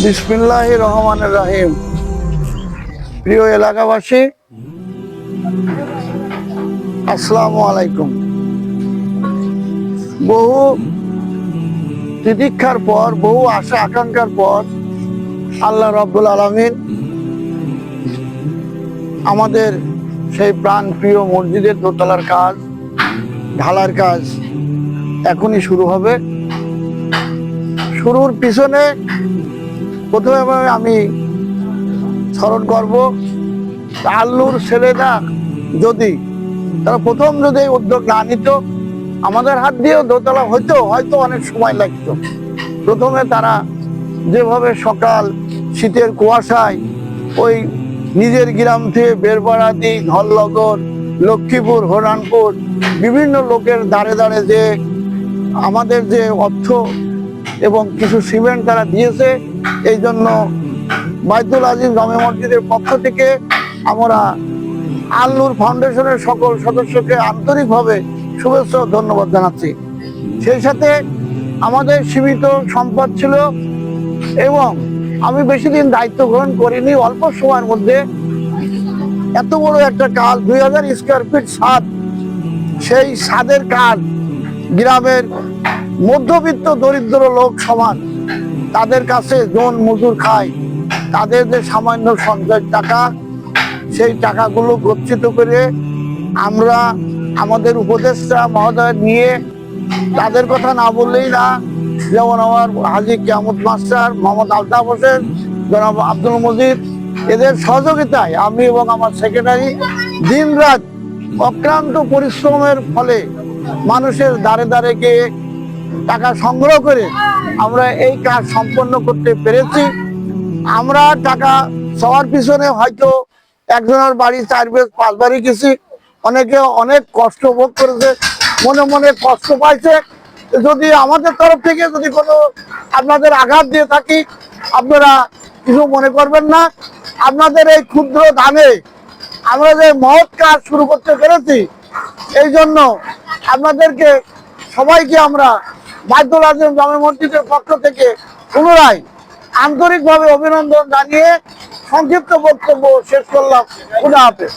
বিসমিল্লাহির রহমানির রহিম। প্রিয় এলাকাবাসী, আসসালামু আলাইকুম। বহু তিতিক্ষার পর, বহু আশা আকাঙ্ক্ষার পর আল্লাহ রাব্বুল আলামিন আমাদের সেই প্রাণ প্রিয় মসজিদের দোতলার কাজ, ঢালার কাজ এখনই শুরু হবে। শুরুর পিছনে প্রথমে আমি স্মরণ করব আল্লুর ছেলেরা যদি তারা প্রথম যদি উদ্যোগ না নিত, আমাদের হাত দিয়েও দোতলা হয়তো অনেক সময় লাগতো। প্রথমে তারা যেভাবে সকাল শীতের কুয়াশায় ওই নিজের গ্রাম থেকে বেরবাড়াদি, ধলনগর, লক্ষ্মীপুর, হরিরামপুর বিভিন্ন লোকের দাঁড়ে দাঁড়ে যে আমাদের যে অর্থ এবং কিছু সিমেন্ট তারা দিয়েছে, এই জন্য বাইতুল আজিজ জামে মসজিদের পক্ষ থেকে আমরা আল্লুর ফাউন্ডেশনের সকল সদস্যকে আন্তরিকভাবে শুভেচ্ছা ও ধন্যবাদ জানাচ্ছি। সেই সাথে আমাদের সীমিত সম্পদ ছিল এবং আমি বেশি দিন দায়িত্ব গ্রহণ করিনি। অল্প সময়ের মধ্যে এত বড় একটা কাজ, 2000 স্কোয়ার ফিট ছাদ, সেই ছাদের কাজ গ্রামের মধ্যবিত্ত দরিদ্র লোক সমান তাদের কাছে জন মজুর খায়, তাদের যে সামান্য সঞ্চয় টাকা, সেই টাকাগুলো গচ্ছিত করে আমরা আমাদের উপদেষ্টা মহোদয় নিয়ে, তাদের কথা না বললেই না, যেমন আমার হাজী কিয়ামত মাস্টার, মোহাম্মদ আলতাফ হোসেন, জনাব আব্দুল মজিদ, এদের সহযোগিতায় আমি এবং আমার সেক্রেটারি দিন রাত অক্লান্ত পরিশ্রমের ফলে মানুষের দ্বারে দ্বারে গিয়ে টাকা সংগ্রহ করে আমরা এই কাজ সম্পন্ন করতে পেরেছি। আমরা টাকা সবার পিছনে হয়তো একজনের বাড়ি 4 বেশ 5 বাড়ি গেছি, অনেকে অনেক কষ্ট ভোগ করেছে, মনে মনে কষ্ট পাইছে। যদি আমাদের তরফ থেকে যদি কোনো আপনাদের আঘাত দিয়ে থাকি, আপনারা কিছু মনে করবেন না। আপনাদের এই ক্ষুদ্র দানে আমরা যে মহৎ কাজ শুরু করতে পেরেছি, এই জন্য আপনাদেরকে সবাইকে আমরা বাইতুল আজিজ জামে মসজিদের পক্ষ থেকে পুনরায় আন্তরিকভাবে অভিনন্দন জানিয়ে সংক্ষিপ্ত বক্তব্য শেষ করলাম। খুদা হাফেজ।